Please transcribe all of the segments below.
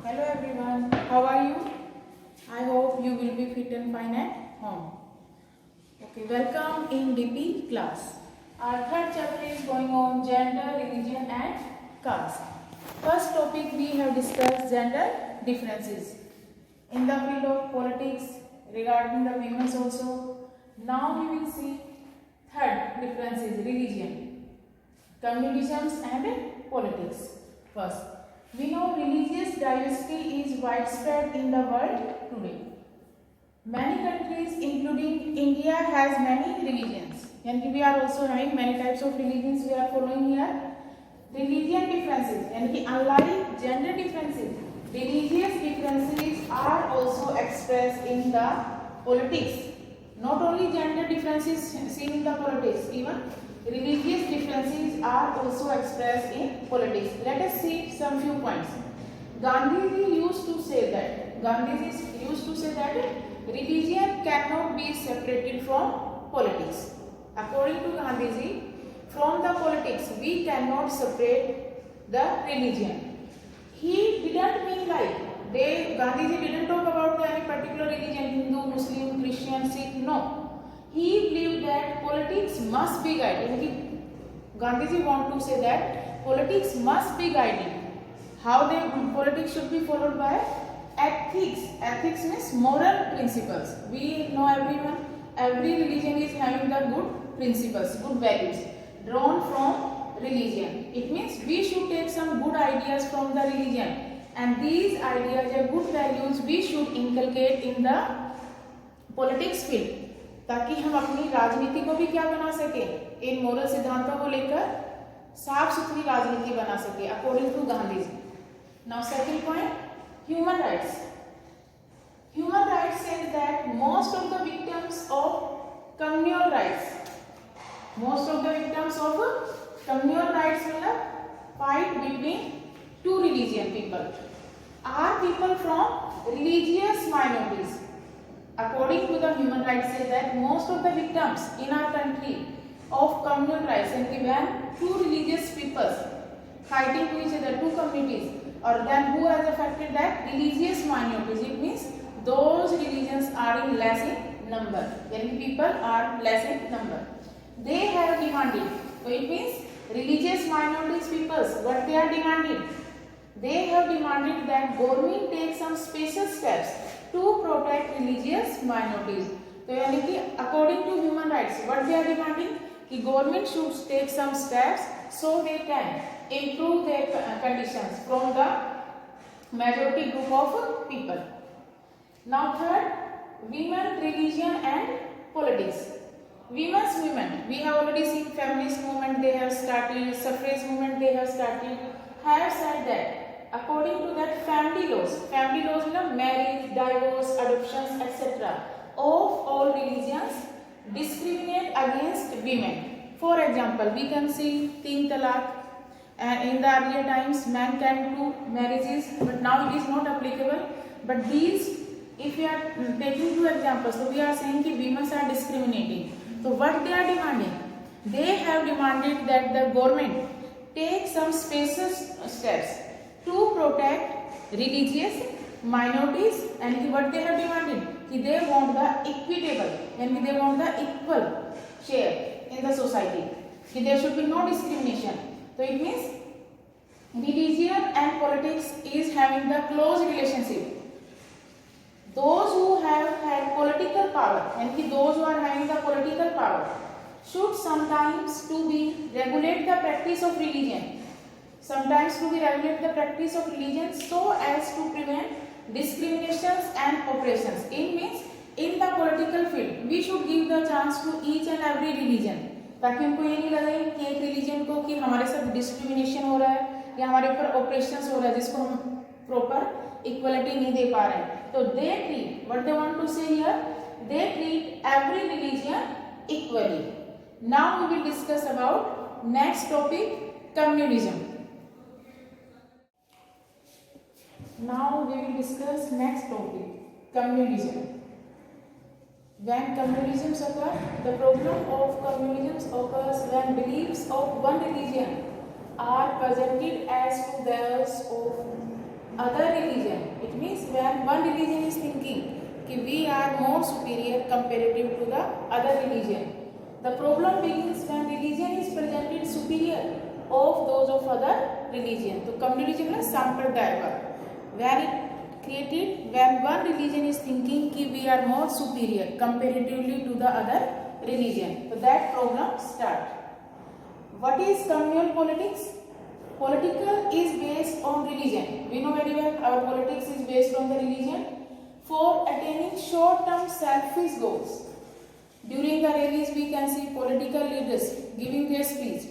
Hello everyone, how are you? I hope you will be fit and fine at home. Okay, welcome in DP class. Our third chapter is going on gender, religion and caste. First topic we have discussed gender differences in the field of politics regarding the women's also. Now we will see third difference is religion, communism and politics. First, we know religious diversity is widespread in the world today. Many countries including India has many religions. And we are also having many types of religions we are following here. Religion differences and unlike gender differences, religious differences are also expressed in the politics. Not only gender differences seen in the politics, even religious differences are also expressed in politics. Let us see some few points. Gandhiji used to say that religion cannot be separated from politics. According to Gandhiji, from the politics we cannot separate the religion. He didn't mean like Gandhiji didn't talk about any particular religion, Hindu, Muslim, Christian, Sikh. No, he believed that politics must be guided. Gandhiji want to say that politics must be guided. How politics should be followed by ethics. Ethics means moral principles. We know everyone. Every religion is having the good principles, good values drawn from religion. It means we should take some good ideas from the religion. And these ideas or good values we should inculcate in the politics field ताकि हम अपनी राजनीति को भी क्या बना सके, इन moral सिद्धांतों को लेकर साफ सुथरी राजनीति बना सके according to Gandhi ji. Now second point, human rights. Human rights says that most of the victims of communal riots मतलब fight between two religion people are people from religious minorities. According to the human rights says that most of the victims in our country of communal rights and when two religious peoples fighting to each other, two communities, or then who has affected that religious minorities, it means those religions are in less in number, when people are less in number, they have demanded. So it means religious minorities peoples, what they are demanding, they have demanded that government take some special steps to protect religious minorities. तो यानी कि according to human rights, what they are demanding कि government should take some steps so they can improve their conditions from the majority group of people. Now third, women, religion and politics. Women's movement, we have already seen feminist movement they have started, suffrage movement they have started, have said that according to that family laws marriage, divorce, adoptions, etc. of all religions discriminate against women. For example, we can see teen talaq, and in the earlier times man can do marriages, but now it is not applicable. But these, if we are taking two examples, so we are saying that women are discriminating. So what they are demanding? They have demanded that the government take some special steps to protect religious minorities, and what they have demanded, they want the equitable and they want the equal share in the society. There should be no discrimination. So it means religion and politics is having the close relationship. Those who have had political power and those who are having the political power should sometimes to be regulate the practice of religion. Sometimes to be regulate the practice of religion so as to prevent discriminations and oppressions. It means in the political field we should give the chance to each and every religion, ताकि उनको ये नहीं लगे कि एक religion को कि हमारे साथ डिस्क्रिमिनेशन हो रहा है या हमारे ऊपर ऑपरेशंस हो रहा है जिसको हम प्रॉपर इक्वलिटी नहीं दे पा रहे हैं. तो they treat, what they want to say here, they treat every religion equally. Now we will discuss about next topic, communism. Now we will discuss next topic, communism. When communism occurs, the problem of communism occurs when beliefs of one religion are presented as to those of other religion. It means when one religion is thinking कि we are more superior comparative to the other religion. The problem begins when religion is presented superior of those of other religion. तो communalism में सांप्रदायवाद. When it created when one religion is thinking कि we are more superior comparatively to the other religion. So that problem start. What is communal politics? Political is based on religion. We know very well our politics is based on the religion for attaining short-term selfish goals. During the rallies, we can see political leaders giving their speech,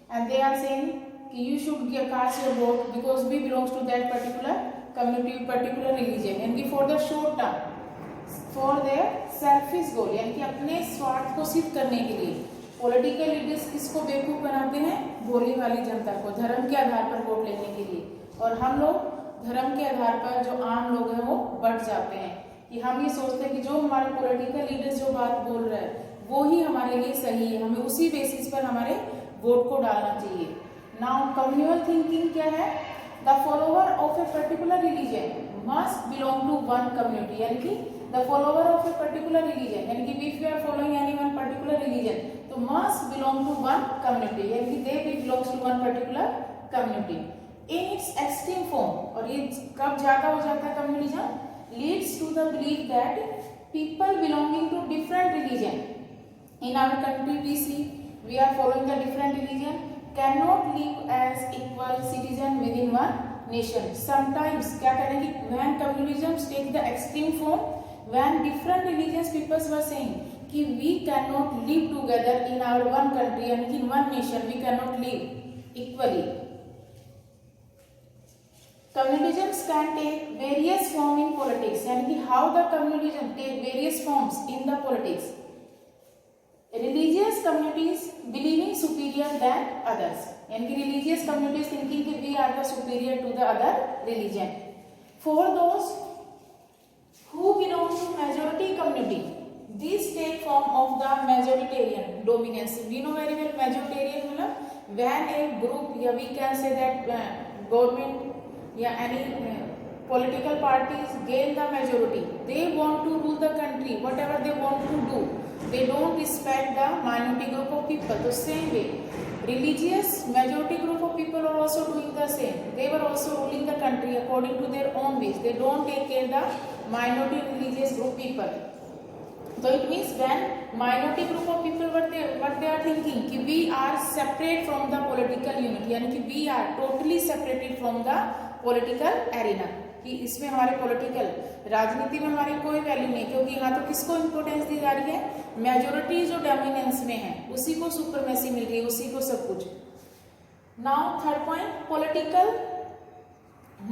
and they are saying you should cast your vote because we belong to that particular community, particular religion, and for the short term, for their selfish goal, यानी कि अपने स्वार्थ को सिद्ध करने के लिए political leaders किसको बेवकूफ बनाते हैं? भोली वाली जनता को, धर्म के आधार पर वोट लेने के लिए। और हम लोग धर्म के आधार पर जो आम लोग हैं वो बढ़ जाते हैं कि हम ये सोचते हैं कि जो हमारे पॉलिटिकल लीडर्स जो बात बोल रहे हैं वो ही हमारे लिए सही है, हमें उसी बेसिस पर हमारे वोट को डालना चाहिए। नाउ कम्युनल थिंकिंग क्या है? The follower of a particular religion must belong to one community, यानी कि the follower of a particular religion, यानी कि if you are following any one particular religion तो must belong to one community, यानी कि they belongs to one particular community in its extreme form. और ये कब ज्यादा हो जाता है communism? Leads to the belief that people belonging to different religion in our country we see we are following the different religion can not live as equal citizen with in one nation. Sometimes क्या करेंगे? When communism take the extreme form, when different religious peoples were saying कि we cannot live together in our one country, यानी कि one nation we cannot live equally. Communalism can take various forms in politics, यानी कि how the communalism take various forms in the politics. Religious communities believing superior than others, यानी कि religious communities thinking कि we are the superior to the other religion. For those who belong to majority community, these take form of the majoritarian dominance. We know very well majoritarian मतलब when a group या we can say that government या any political parties gain the majority, they want to rule the country whatever they want to do, they don't respect the minority group of people. The same way religious majority group of people are also doing the same. They were also ruling the country according to their own wish. They don't take care the minority religious group people. So it means when minority group of people what they are thinking कि we are separate from the political unity, यानी कि we are totally separated from the political arena, कि इसमें हमारे political राजनीति में हमारी कोई वैल्यू नहीं, क्योंकि यहाँ तो किसको इम्पोर्टेंस दी जा रही है? मेजोरिटी जो डोमिनेंस में है उसी को सुपरमेसी मिल रही है, उसी को सब कुछ। Now third point, political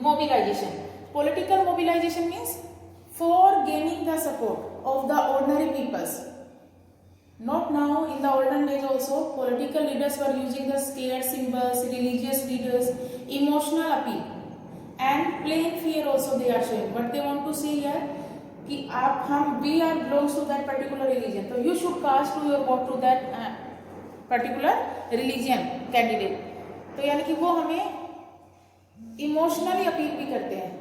mobilization. Political mobilization means for gaining the support of the ordinary peoples. Not now, in the olden days also, political leaders were using the scared symbols, religious leaders, emotional appeal, and plain fear also they are showing. But they want to say here कि आप हम we are belongs to that particular religion, so you should cast to your vote to that particular religion candidate. तो यानी कि वो हमें emotionally appeal भी करते हैं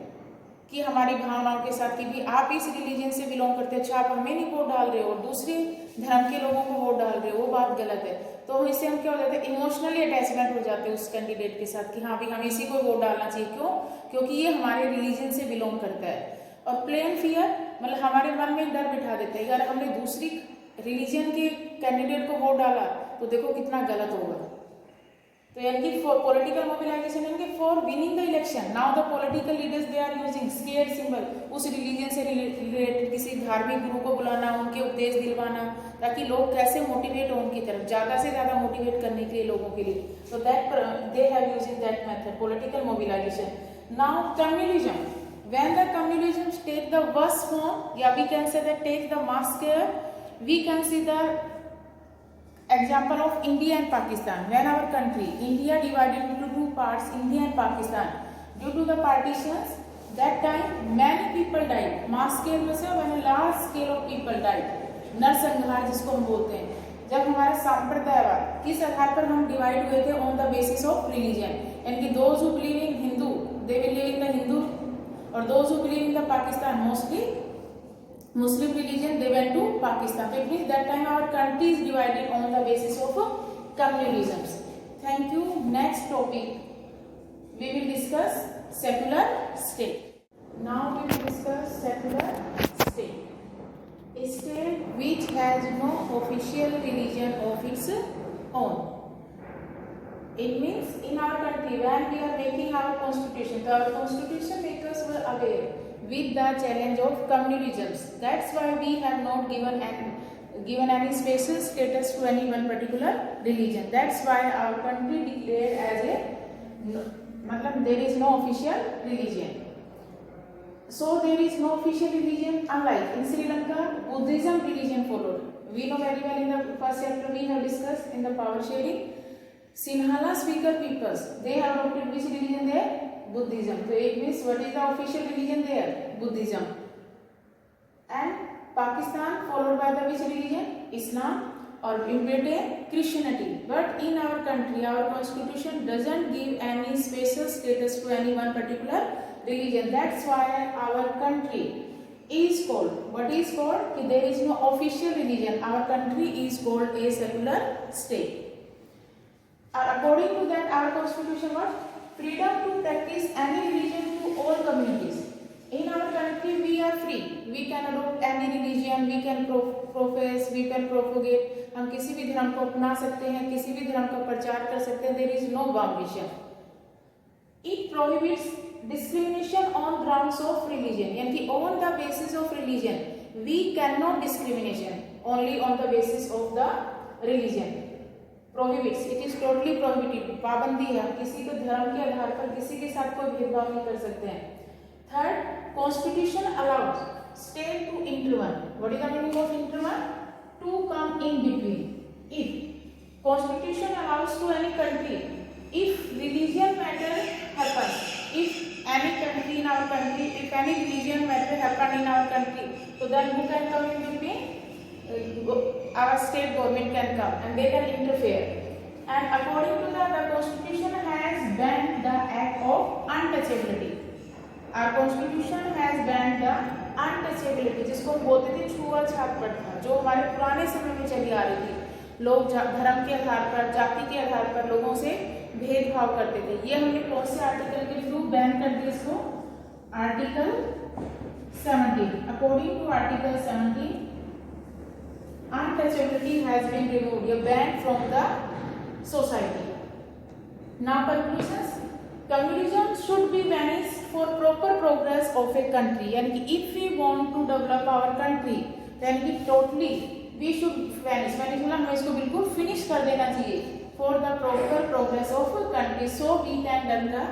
कि हमारी भावनाओं के साथ कि भी आप इस रिलीजन से बिलोंग करते हैं, अच्छा आप हमें नहीं वोट डाल रहे हो और दूसरे धर्म के लोगों को वोट डाल रहे हो, वो बात गलत है। तो इससे हम क्या हो जाते हैं? इमोशनली अटैचमेंट हो जाते हैं उस कैंडिडेट के साथ कि हाँ भी हम इसी को वोट डालना चाहिए। क्यों? क्योंकि ये हमारे रिलीजन से बिलोंग करता है। और प्लेन फियर मतलब हमारे मन में डर बिठा देते हैं, अगर हमने दूसरी रिलीजन के कैंडिडेट को वोट डाला तो देखो कितना गलत होगा। तो यानी कि फॉर पॉलिटिकल मोबिलाइजेशन यानी कि for winning the election now the political leaders they are using scare symbol, उस रिलीजन से रिलेटेड किसी धार्मिक गुरु को बुलाना, उनके उपदेश दिलवाना, ताकि लोग कैसे मोटिवेट हो उनकी तरफ, ज़्यादा से ज़्यादा मोटिवेट करने के लिए लोगों के लिए। तो that they have using that method political mobilization. Now communism, when the communism take the worst form, yeah we can say that take the mass scale, we can see the example of India and Pakistan. When our country India divided into two parts, India and Pakistan, due to the partitions that time many people died, mass scale में से when a large scale of people died, नरसंहार जिसको हम बोलते हैं। जब हमारा सांप्रदायवाद किस आधार पर हम डिवाइड हुए थे, on the basis of religion, यानी कि those who believe in Hindu they will live in the Hindu For those who believe in the Pakistan, mostly Muslim religion, they went to Pakistan. So it means that time our country is divided on the basis of communalisms. Thank you. Next topic, we will discuss secular state. Now we will discuss secular state. A state which has no official religion of its own. It means in our country when we are making our constitution, so our constitution makers were aware with the challenge of communalisms. That's why we have not given any special status to any one particular religion. That's why our country declared as there is no official religion. So there is no official religion. Unlike in Sri Lanka, Buddhism religion followed. We know very well in the first chapter we have discussed in the power sharing. Sinhala speaker peoples, they have adopted which religion there? Buddhism. So it means what is the official religion there? Buddhism. And Pakistan followed by the which religion? Islam, or in Britain Christianity. But in our country, our constitution doesn't give any special status to any one particular religion. That's why our country is called, what is called? There is no official religion. Our country is called a secular state. According to that, our constitution was freedom to practice any religion to all communities. In our country, we are free. We can adopt any religion, we can profess, we can propagate. हम किसी भी धर्म को अपना सकते हैं, किसी भी धर्म का प्रचार कर सकते हैं. There is no boundation. It prohibits discrimination on grounds of religion. यानी कि on the basis of religion, we cannot discrimination only on the basis of the religion. Prohibits, it is totally prohibited. पाबंदी है, किसी को धर्म के आधार पर किसी के साथ कोई भेदभाव नहीं कर सकते हैं. Third, Constitution allows state to intervene. What is the meaning of intervene? To come in between. If Constitution allows to any country, if religion matter happens, if any country in our country, if any religion matter happen in our country, so then who can come in between? Our state government can come and they can interfere. And according to the constitution has banned the act of untouchability. Our constitution has banned the untouchability, जिसको बोलते थे छुआछूत प्रथा, जो हमारे पुराने समय में चली आ रही थी. लोग धर्म के आधार पर, जाति के आधार पर लोगों से भेदभाव करते थे. ये हमने कौन से आर्टिकल के थ्रू बैन कर दिया इसको? Article 17. According to article 17, untouchability has been removed, a ban from the society. Now conclusions. Communism should be vanished for proper progress of a country. यानी कि if we want to develop our country, then we totally we should vanish. Vanish मतलब हमें इसको बिल्कुल finish कर देना चाहिए. For the proper progress of a country, so we can done the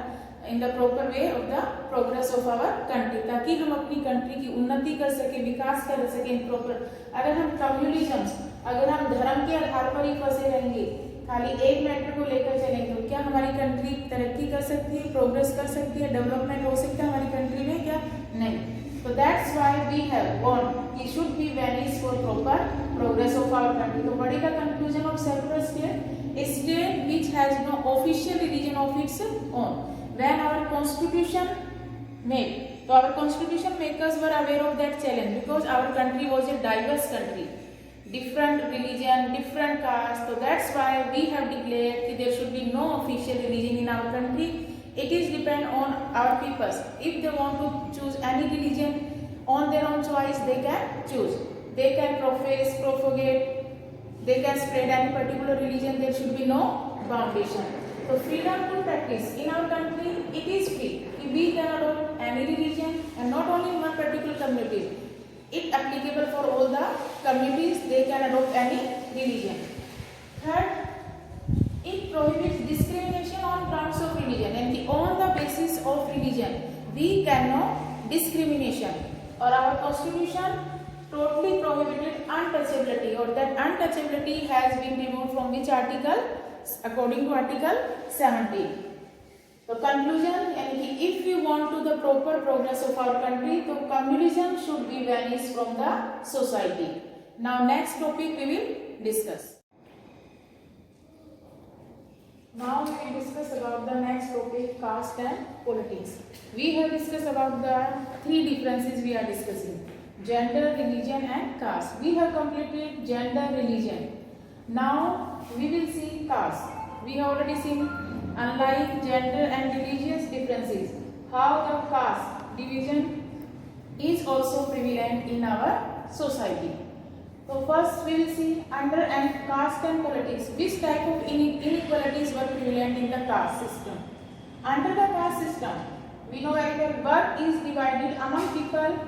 in the proper way of the progress of our country. ताकि हम अपनी country की उन्नति कर सके, विकास कर सके in proper. अगर हम communism, अगर हम धर्म के आधार पर ही फंसे रहेंगे, खाली एक मैटर को लेकर चलेंगे, तो क्या हमारी कंट्री तरक्की कर सकती है, प्रोग्रेस कर सकती है, डेवलपमेंट हो सकता है हमारी कंट्री में? क्या नहीं. So that's why we have gone. It should be vanished for proper progress of our country. So what is the conclusion of secular state? A state which has no official religion of its own. When our constitution made, so our constitution makers were aware of that challenge because our country was a diverse country. Different religion, different caste. So that's why we have declared that there should be no official religion in our country. It is depend on our peoples. If they want to choose any religion on their own choice, they can choose. They can profess, propagate, they can spread any particular religion. There should be no foundation. So freedom to practice in our country, it is free. We can adopt any religion and not only in one particular community. It applicable for all the communities. They can adopt any religion. Third, it prohibits discrimination on grounds of religion. And on the basis of religion, we cannot discrimination. Or our constitution totally prohibited untouchability, or that untouchability has been removed from which article? According to article 17. So conclusion, if we want to the proper progress of our country, so communism should be vanished from the society. Now next topic we will discuss. Now we will discuss about the next topic, caste and politics. We have discussed about the three differences we are discussing: gender, religion and caste. We have completed gender, religion. Now we will see caste. We have already seen, unlike gender and religious differences, how the caste division is also prevalent in our society. So first we will see under and caste and politics, which type of inequalities were prevalent in the caste system. Under the caste system, we know very well work is divided among people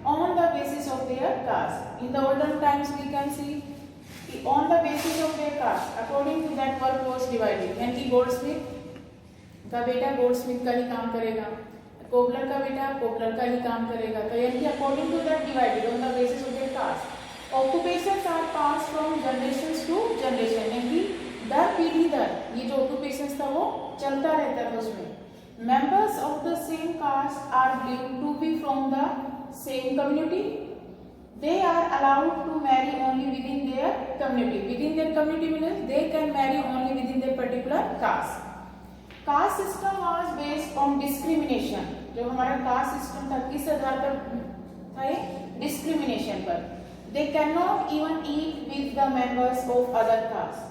on the basis of their caste. In the olden times we can see on the basis of their caste, according to that work was divided. यानी कि Goldsmith का बेटा Goldsmith का ही काम करेगा, cobbler का बेटा cobbler का ही काम करेगा, तो यानी कि according to that divided on the basis of their caste. Occupations are passed from generations to generation, यानी कि दर पीढ़ी दर ये जो occupations था वो चलता रहता था उसमें. Members of the same caste are deemed to be from the same community. They are allowed to marry only within their community. Within their community means they can marry only within their particular caste. Caste system was based on discrimination. जो हमारा caste system था किस आधार पर था? Discrimination पर. They cannot even eat with the members of other castes.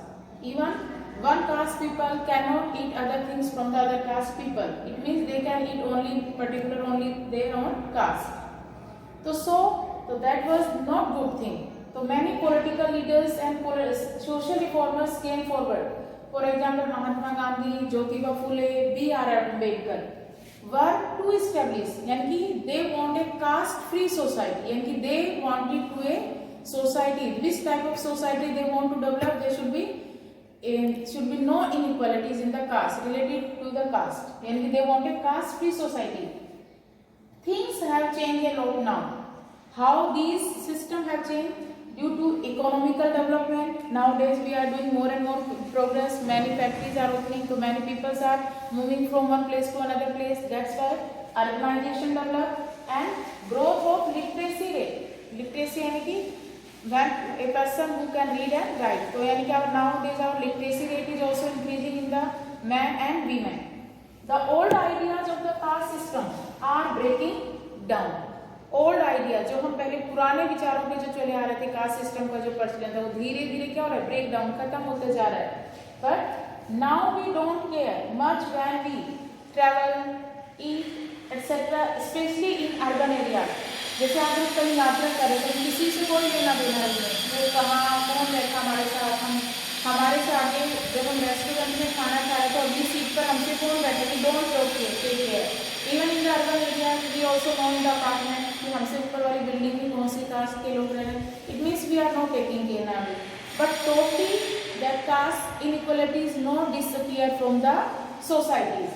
Even one caste people cannot eat other things from the other caste people. It means they can eat only their own caste. So that was not good thing. So many political leaders and social reformers came forward. For example, Mahatma Gandhi, Jyotiba Phule, B.R. Ambedkar were to establish, यानी कि they want a caste-free society, यानी कि they wanted to a society. Which type of society they want to develop? There should be no inequalities in the caste related to the caste. यानी कि they want a caste-free society. Things have changed a lot now. How these systems have changed? Due to economical development, nowadays we are doing more and more progress. Many factories are opening, so many people are moving from one place to another place. That's why urbanization developed and growth of literacy rate. Literacy यानी कि when a person who can read and write. So यानी कि nowadays our literacy rate is also increasing in the men and women. The old ideas of the caste system are breaking down. Old idea जो हम पहले पुराने विचारों के जो चले आ रहे थे कास्ट सिस्टम का जो प्रचलन था वो धीरे धीरे क्या हो रहा है? ब्रेक डाउन, खत्म होते जा रहा है. But now we don't care much when we travel, eat etcetera, specially in urban area. जैसे आप लोग कहीं यात्रा कर रहे थे, किसी से कोई लेना देना नहीं है, वो कहाँ कौन बैठा हमारे साथ, हम हमारे से आगे जब हम रेस्टोरेंट में खाना खा रहे तो अगली सीट पर हमसे कौन बैठे, we don't take care. Even in the urban area we also know in the apartment कि हमसे ऊपर वाली बिल्डिंग में कौन सी कास्ट के लोग रह रहे हैं. It means we are not taking care now. But totally that caste inequality is not disappear from the societies.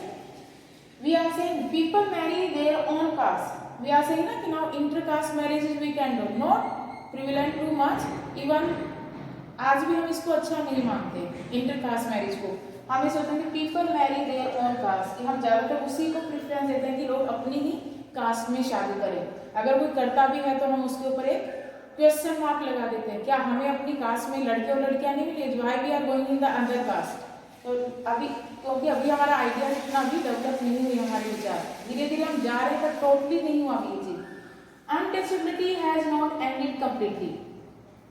We are saying people marry their own caste. We are saying ना कि now inter caste marriages we can do, not prevalent too much. Even आज भी हम इसको अच्छा नहीं मानते inter caste marriage को. हम ये सोचते हैं कि people marry their own caste, कि हम ज़्यादातर उसी को प्रेफरेंस देते हैं कि लोग अपनी ही कास्ट में शादी करें. अगर कोई करता भी है तो हम उसके ऊपर एक क्वेश्चन मार्क लगा देते हैं, क्या हमें अपनी कास्ट में लड़के और लड़कियां नहीं मिले? Why we are going in the other caste? तो अभी क्योंकि अभी हमारा आइडिया इतना भी डेवलप नहीं हुई, हमारे विचार धीरे धीरे हम जा रहे हैं, पर टोटली नहीं हुआ अभी ये चीज. Untouchability has not ended completely.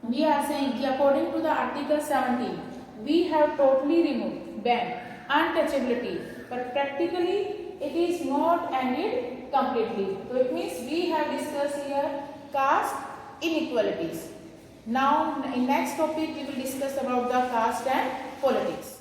We are saying कि according to the Article 17, we have totally removed, banned untouchability, but practically it is not ended completely. So it means we have discussed here caste inequalities. Now in next topic we will discuss about the caste and politics.